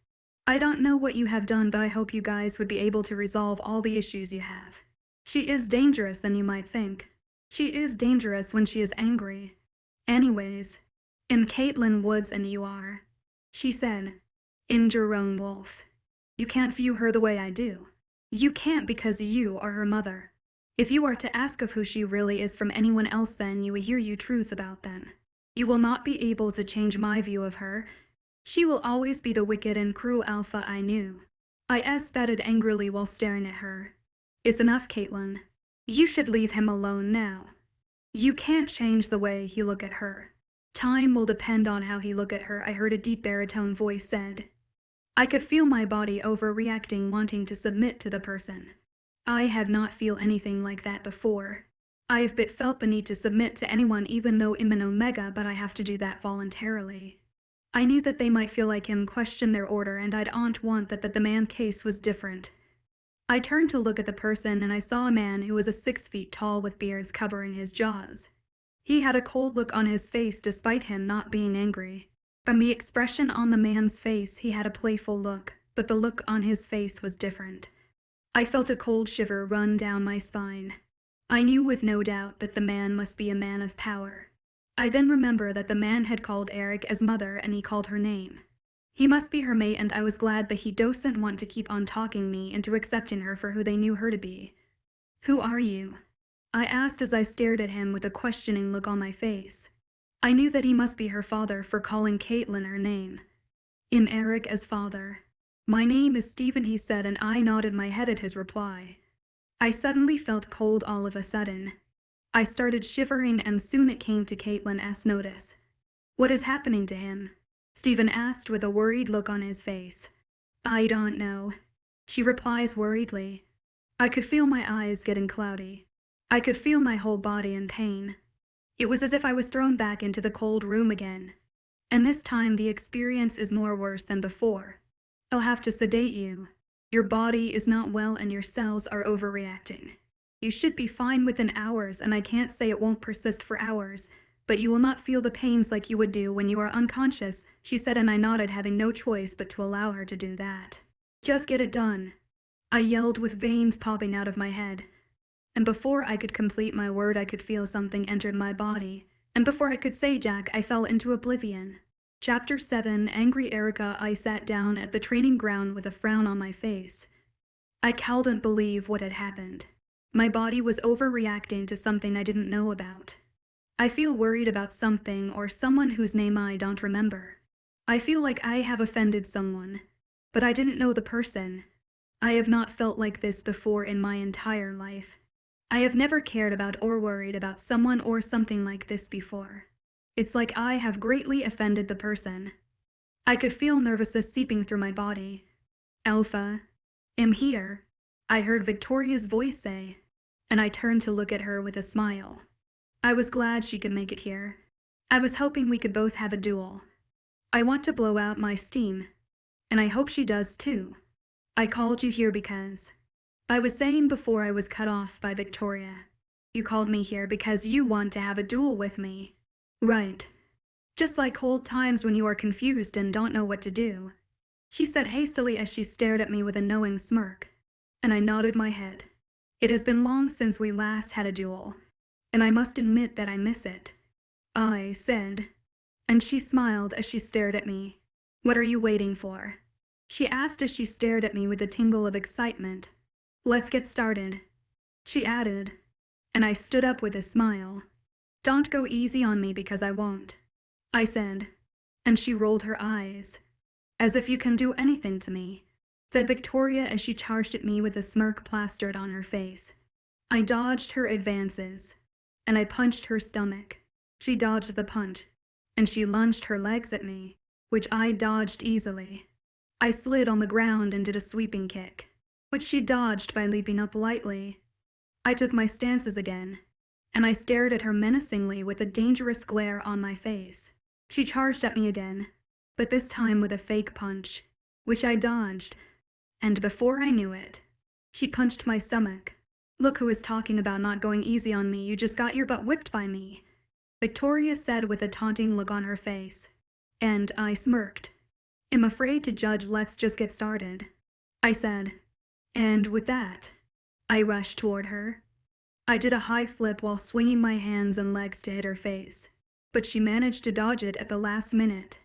I don't know what you have done, but I hope you guys would be able to resolve all the issues you have. She is dangerous than you might think. She is dangerous when she is angry. Anyways, I'm Caitlin Woods and you are, she said, in Jerome Wolf. You can't view her the way I do. You can't because you are her mother. If you are to ask of who she really is from anyone else, then you will hear you truth about them. You will not be able to change my view of her. She will always be the wicked and cruel alpha I knew. I stated angrily while staring at her. It's enough, Caitlin. You should leave him alone now. You can't change the way he look at her. Time will depend on how he look at her, I heard a deep baritone voice said. I could feel my body overreacting, wanting to submit to the person. I have not felt anything like that before. I have felt the need to submit to anyone, even though I'm an omega, but I have to do that voluntarily. I knew that they might feel like him, question their order, and I'd want that the man case was different. I turned to look at the person, and I saw a man who was 6 feet tall with beards covering his jaws. He had a cold look on his face despite him not being angry. From the expression on the man's face, he had a playful look, but the look on his face was different. I felt a cold shiver run down my spine. I knew with no doubt that the man must be a man of power. I then remembered that the man had called Eric as mother and he called her name. He must be her mate, and I was glad that he doesn't want to keep on talking me into accepting her for who they knew her to be. "Who are you?" I asked as I stared at him with a questioning look on my face. I knew that he must be her father for calling Caitlin her name. "I'm Eric as father." "My name is Stephen," he said, and I nodded my head at his reply. I suddenly felt cold all of a sudden. I started shivering, and soon it came to Caitlin's notice. "What is happening to him?" Stephen asked with a worried look on his face. "I don't know," she replies worriedly. I could feel my eyes getting cloudy. I could feel my whole body in pain. It was as if I was thrown back into the cold room again. And this time the experience is more worse than before. "I'll have to sedate you. Your body is not well and your cells are overreacting. You should be fine within hours, and I can't say it won't persist for hours, but you will not feel the pains like you would do when you are unconscious," she said, and I nodded, having no choice but to allow her to do that. "Just get it done," I yelled with veins popping out of my head. And before I could complete my word, I could feel something entered my body, and before I could say Jack, I fell into oblivion. Chapter 7, Angry Erica. I sat down at the training ground with a frown on my face. I couldn't believe what had happened. My body was overreacting to something I didn't know about. I feel worried about something or someone whose name I don't remember. I feel like I have offended someone, but I didn't know the person. I have not felt like this before in my entire life. I have never cared about or worried about someone or something like this before. It's like I have greatly offended the person. I could feel nervousness seeping through my body. "Alpha, I'm here," I heard Victoria's voice say, and I turned to look at her with a smile. I was glad she could make it here. I was hoping we could both have a duel. I want to blow out my steam, and I hope she does too. "I called you here because..." I was saying before I was cut off by Victoria. "You called me here because you want to have a duel with me." "Right. Just like old times when you are confused and don't know what to do," she said hastily as she stared at me with a knowing smirk. And I nodded my head. "It has been long since we last had a duel, and I must admit that I miss it," I said. And she smiled as she stared at me. "What are you waiting for?" she asked as she stared at me with a tingle of excitement. "Let's get started," she added, and I stood up with a smile. "Don't go easy on me because I won't," I said, and she rolled her eyes. "As if you can do anything to me," said Victoria as she charged at me with a smirk plastered on her face. I dodged her advances, and I punched her stomach. She dodged the punch, and she lunged her legs at me, which I dodged easily. I slid on the ground and did a sweeping kick, which she dodged by leaping up lightly. I took my stances again, and I stared at her menacingly with a dangerous glare on my face. She charged at me again, but this time with a fake punch, which I dodged, and before I knew it, she punched my stomach. "Look who is talking about not going easy on me, you just got your butt whipped by me," Victoria said with a taunting look on her face, and I smirked. "I'm afraid to judge, let's just get started," I said. And with that, I rushed toward her. I did a high flip while swinging my hands and legs to hit her face, but she managed to dodge it at the last minute.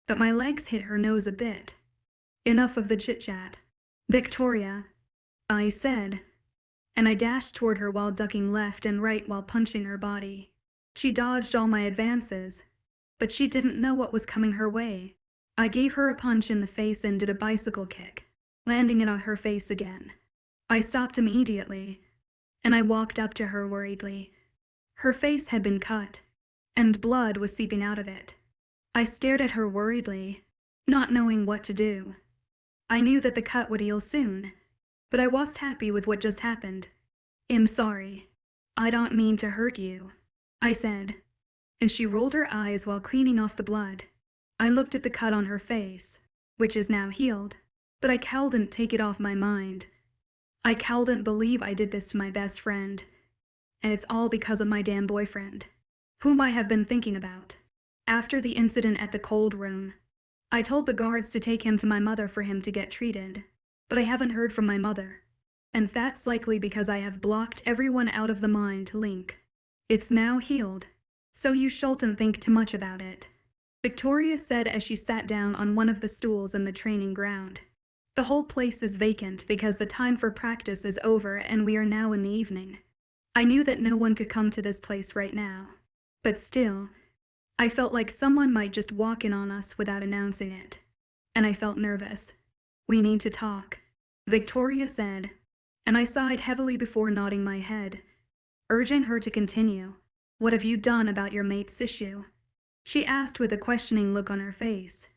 But my legs hit her nose a bit. "Enough of the chit-chat. Victoria," I said, and I dashed toward her while ducking left and right while punching her body. She dodged all my advances, but she didn't know what was coming her way. I gave her a punch in the face and did a bicycle kick, landing it on her face again. I stopped immediately, and I walked up to her worriedly. Her face had been cut, and blood was seeping out of it. I stared at her worriedly, not knowing what to do. I knew that the cut would heal soon, but I wasn't happy with what just happened. "I'm sorry. I don't mean to hurt you," I said, and she rolled her eyes while cleaning off the blood. I looked at the cut on her face, which is now healed, but I couldn't take it off my mind. I couldn't believe I did this to my best friend, and it's all because of my damn boyfriend, whom I have been thinking about. After the incident at the cold room, I told the guards to take him to my mother for him to get treated, but I haven't heard from my mother, and that's likely because I have blocked everyone out of the mind to link. It's now healed, so you shouldn't think too much about it, Victoria said as she sat down on one of the stools in the training ground. The whole place is vacant because the time for practice is over and we are now in the evening. I knew that no one could come to this place right now, but still, I felt like someone might just walk in on us without announcing it, and I felt nervous. We need to talk, Victoria said, and I sighed heavily before nodding my head, urging her to continue. What have you done about your mate's issue? She asked with a questioning look on her face.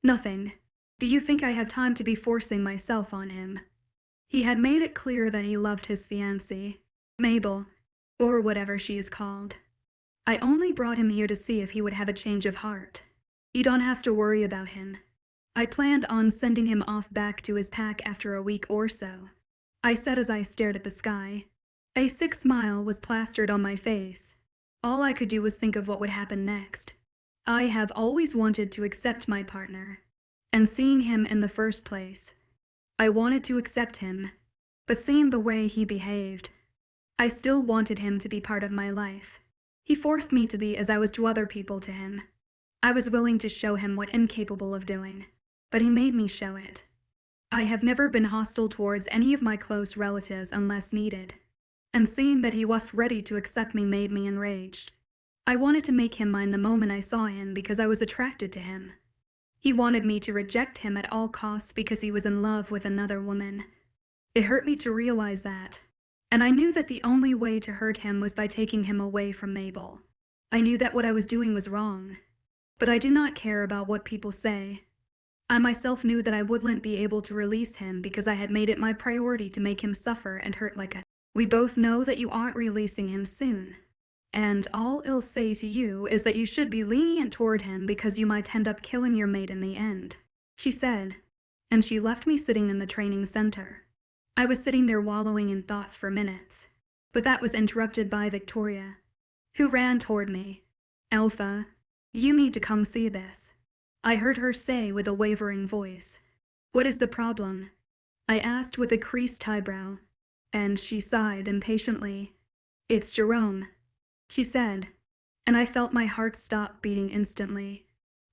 Nothing. Do you think I have time to be forcing myself on him? He had made it clear that he loved his fiancée, Mabel, or whatever she is called. I only brought him here to see if he would have a change of heart. You don't have to worry about him. I planned on sending him off back to his pack after a week or so, I said as I stared at the sky. A sick smile was plastered on my face. All I could do was think of what would happen next. I have always wanted to accept my partner, and seeing him in the first place, I wanted to accept him, but seeing the way he behaved, I still wanted him to be part of my life. He forced me to be as I was to other people to him. I was willing to show him what I'm capable of doing, but he made me show it. I have never been hostile towards any of my close relatives unless needed, and seeing that he was ready to accept me made me enraged. I wanted to make him mine the moment I saw him because I was attracted to him. He wanted me to reject him at all costs because he was in love with another woman. It hurt me to realize that, and I knew that the only way to hurt him was by taking him away from Mabel. I knew that what I was doing was wrong, but I do not care about what people say. I myself knew that I wouldn't be able to release him because I had made it my priority to make him suffer and hurt like a... We both know that you aren't releasing him soon, and all I'll say to you is that you should be lenient toward him because you might end up killing your mate in the end, she said, and she left me sitting in the training center. I was sitting there wallowing in thoughts for minutes, but that was interrupted by Victoria, who ran toward me. Alpha, you need to come see this, I heard her say with a wavering voice. What is the problem? I asked with a creased eyebrow, and she sighed impatiently. It's Jerome, she said, and I felt my heart stop beating instantly.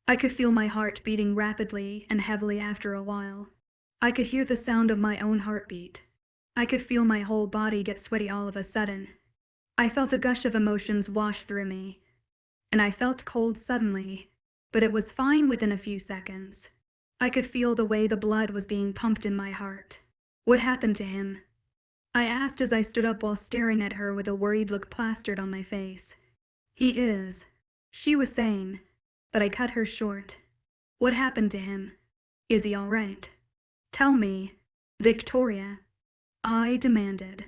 I could feel my heart beating rapidly and heavily after a while. I could hear the sound of my own heartbeat. I could feel my whole body get sweaty all of a sudden. I felt a gush of emotions wash through me, and I felt cold suddenly, but it was fine within a few seconds. I could feel the way the blood was being pumped in my heart. What happened to him? I asked as I stood up while staring at her with a worried look plastered on my face. He is, she was saying, but I cut her short. What happened to him? Is he all right? Tell me, Victoria, I demanded,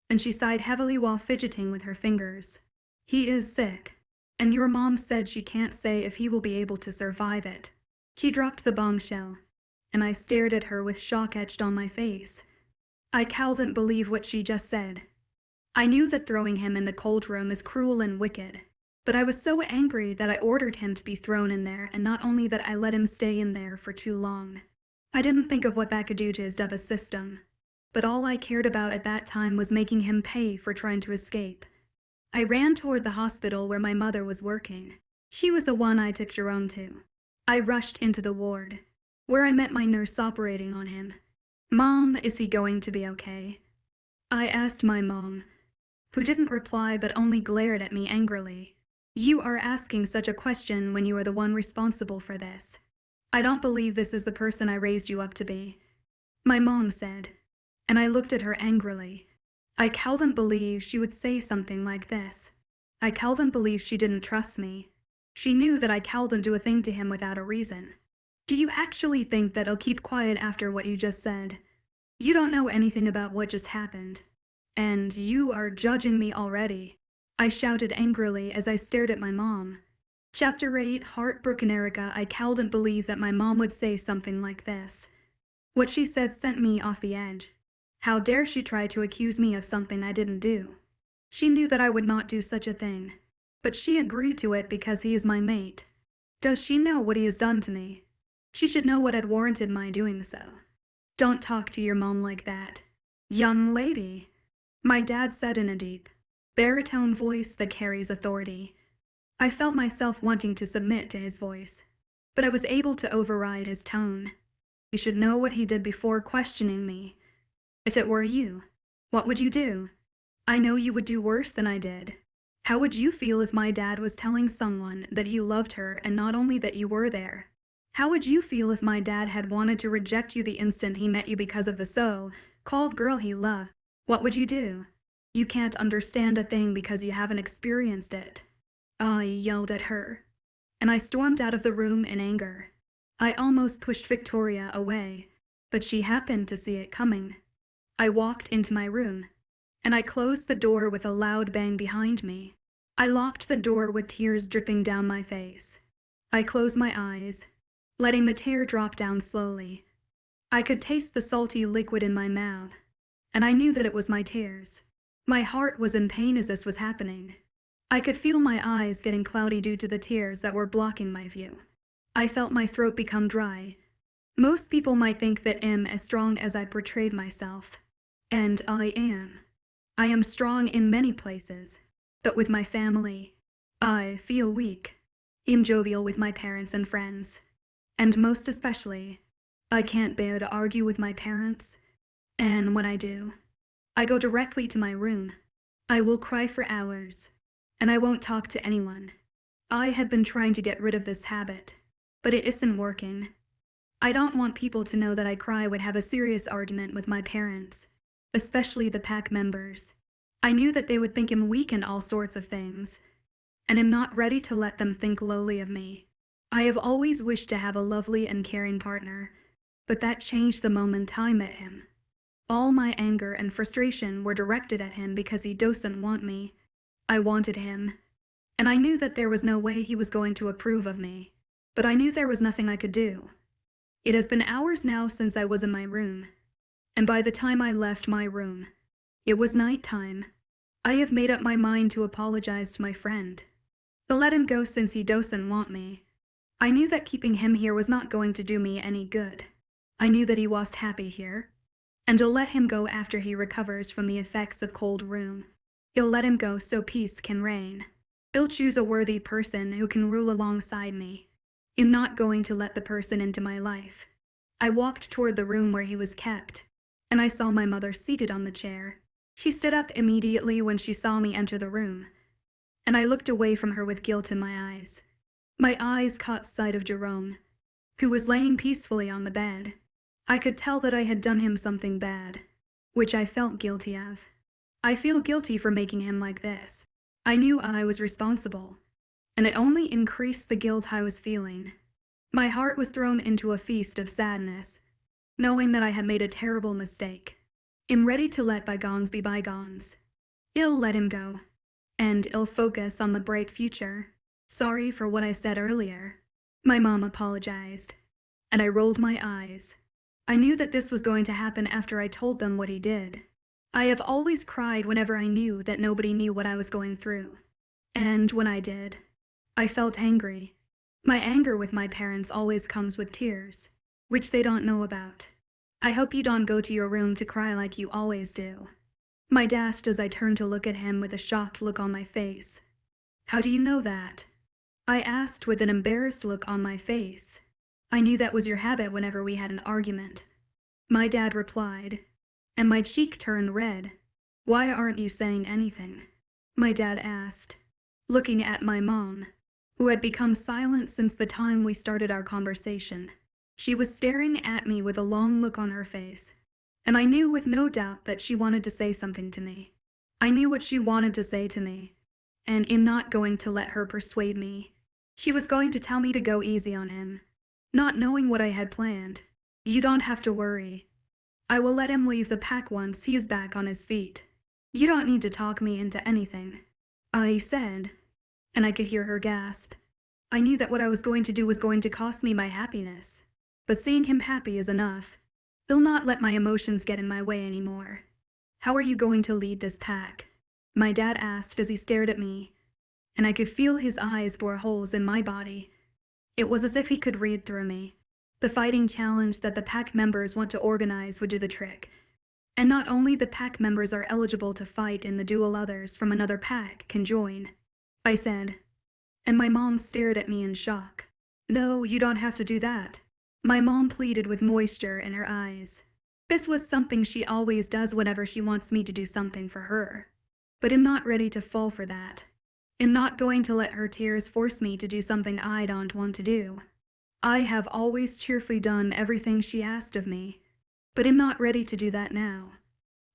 and she sighed heavily while fidgeting with her fingers. He is sick, and your mom said she can't say if he will be able to survive it. She dropped the bombshell, and I stared at her with shock etched on my face. I couldn't believe what she just said. I knew that throwing him in the cold room is cruel and wicked, but I was so angry that I ordered him to be thrown in there, and not only that, I let him stay in there for too long. I didn't think of what that could do to his nervous system, but all I cared about at that time was making him pay for trying to escape. I ran toward the hospital where my mother was working. She was the one I took Jerome to. I rushed into the ward, where I met my nurse operating on him. Mom, is he going to be okay? I asked my mom, who didn't reply but only glared at me angrily. You are asking such a question when you are the one responsible for this. I don't believe this is the person I raised you up to be, my mom said, and I looked at her angrily. I couldn't believe she would say something like this. I couldn't believe she didn't trust me. She knew that I couldn't do a thing to him without a reason. Do you actually think that I'll keep quiet after what you just said? You don't know anything about what just happened, and you are judging me already, I shouted angrily as I stared at my mom. Chapter 8, Heartbroken Erica. I couldn't believe that my mom would say something like this. What she said sent me off the edge. How dare she try to accuse me of something I didn't do? She knew that I would not do such a thing, but she agreed to it because he is my mate. Does she know what he has done to me? She should know what had warranted my doing so. Don't talk to your mom like that, young lady, my dad said in a deep, baritone voice that carries authority. I felt myself wanting to submit to his voice, but I was able to override his tone. You should know what he did before questioning me. If it were you, what would you do? I know you would do worse than I did. How would you feel if my dad was telling someone that you loved her and not only that you were there? How would you feel if my dad had wanted to reject you the instant he met you because of the so-called girl he loved? What would you do? You can't understand a thing because you haven't experienced it. I yelled at her, and I stormed out of the room in anger. I almost pushed Victoria away, but she happened to see it coming. I walked into my room, and I closed the door with a loud bang behind me. I locked the door with tears dripping down my face. I closed my eyes, letting the tear drop down slowly. I could taste the salty liquid in my mouth, and I knew that it was my tears. My heart was in pain as this was happening. I could feel my eyes getting cloudy due to the tears that were blocking my view. I felt my throat become dry. Most people might think that I'm as strong as I portrayed myself. And I am. I am strong in many places, but with my family, I feel weak. I'm jovial with my parents and friends. And most especially, I can't bear to argue with my parents. And when I do, I go directly to my room. I will cry for hours, and I won't talk to anyone. I have been trying to get rid of this habit, but it isn't working. I don't want people to know that I cry would have a serious argument with my parents, especially the pack members. I knew that they would think I'm weak in all sorts of things, and am not ready to let them think lowly of me. I have always wished to have a lovely and caring partner, but that changed the moment I met him. All my anger and frustration were directed at him because he doesn't want me. I wanted him, and I knew that there was no way he was going to approve of me, but I knew there was nothing I could do. It has been hours now since I was in my room, and by the time I left my room, it was night time. I have made up my mind to apologize to my friend, to let him go since he doesn't want me. I knew that keeping him here was not going to do me any good. I knew that he wasn't happy here, and I'll let him go after he recovers from the effects of cold room. I'll let him go so peace can reign. I'll choose a worthy person who can rule alongside me. I'm not going to let the person into my life. I walked toward the room where he was kept, and I saw my mother seated on the chair. She stood up immediately when she saw me enter the room, and I looked away from her with guilt in my eyes. My eyes caught sight of Jerome, who was laying peacefully on the bed. I could tell that I had done him something bad, which I felt guilty of. I feel guilty for making him like this. I knew I was responsible, and it only increased the guilt I was feeling. My heart was thrown into a feast of sadness, knowing that I had made a terrible mistake. I'm ready to let bygones be bygones. I'll let him go, and I'll focus on the bright future. Sorry for what I said earlier. My mom apologized, and I rolled my eyes. I knew that this was going to happen after I told them what he did. I have always cried whenever I knew that nobody knew what I was going through. And when I did, I felt angry. My anger with my parents always comes with tears, which they don't know about. I hope you don't go to your room to cry like you always do. My dashed as I turned to look at him with a shocked look on my face. How do you know that? I asked with an embarrassed look on my face. I knew that was your habit whenever we had an argument. My dad replied, and my cheek turned red. Why aren't you saying anything? My dad asked, looking at my mom, who had become silent since the time we started our conversation. She was staring at me with a long look on her face, and I knew with no doubt that she wanted to say something to me. I knew what she wanted to say to me, and I'm not going to let her persuade me. She was going to tell me to go easy on him, not knowing what I had planned. You don't have to worry. I will let him leave the pack once he is back on his feet. You don't need to talk me into anything, I said, and I could hear her gasp. I knew that what I was going to do was going to cost me my happiness. But seeing him happy is enough. They'll not let my emotions get in my way anymore. How are you going to lead this pack? My dad asked as he stared at me, and I could feel his eyes bore holes in my body. It was as if he could read through me. The fighting challenge that the pack members want to organize would do the trick. And not only the pack members are eligible to fight in the duel, others from another pack can join, I said. And my mom stared at me in shock. No, you don't have to do that. My mom pleaded with moisture in her eyes. This was something she always does whenever she wants me to do something for her. But I'm not ready to fall for that. I'm not going to let her tears force me to do something I don't want to do. I have always cheerfully done everything she asked of me, but I'm not ready to do that now.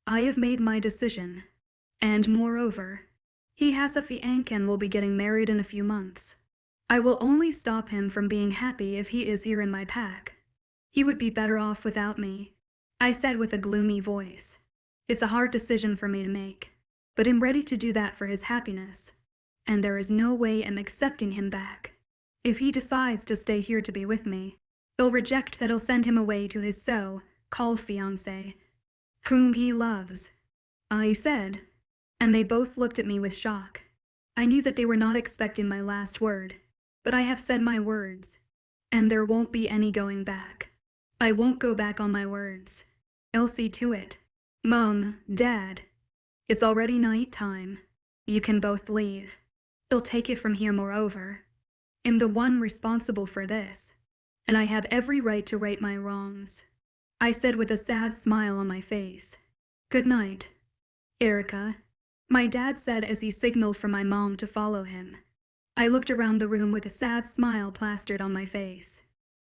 I have made my decision. And moreover, he has a fiancé and will be getting married in a few months. I will only stop him from being happy if he is here in my pack. He would be better off without me, I said with a gloomy voice. It's a hard decision for me to make, but I'm ready to do that for his happiness. And there is no way I'm accepting him back. If he decides to stay here to be with me, they'll reject that I'll send him away to his so-called fiancé, whom he loves, I said, and they both looked at me with shock. I knew that they were not expecting my last word, but I have said my words, and there won't be any going back. I won't go back on my words. I'll see to it. Mom, Dad, it's already night time. You can both leave. They'll take it from here. Moreover, I'm the one responsible for this, and I have every right to right my wrongs, I said with a sad smile on my face. Good night, Erica, my dad said as he signaled for my mom to follow him. I looked around the room with a sad smile plastered on my face.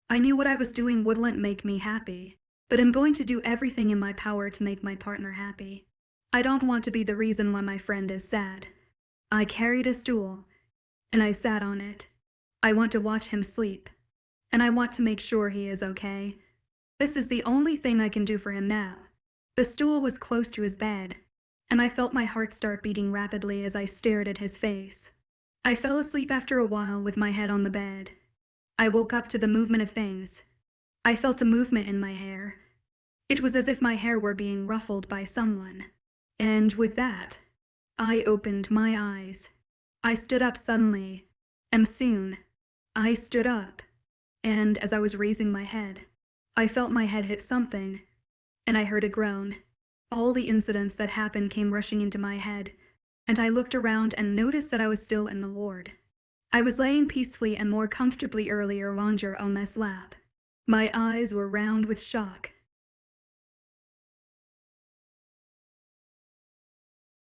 I knew what I was doing wouldn't make me happy, but I'm going to do everything in my power to make my partner happy. I don't want to be the reason why my friend is sad. I carried a stool, and I sat on it. I want to watch him sleep, and I want to make sure he is okay. This is the only thing I can do for him now. The stool was close to his bed, and I felt my heart start beating rapidly as I stared at his face. I fell asleep after a while with my head on the bed. I woke up to the movement of things. I felt a movement in my hair. It was as if my hair were being ruffled by someone. And with that, I opened my eyes. I stood up suddenly, and soon, I stood up, and as I was raising my head, I felt my head hit something, and I heard a groan. All the incidents that happened came rushing into my head, and I looked around and noticed that I was still in the ward. I was laying peacefully and more comfortably earlier on Jerome's lap. My eyes were round with shock,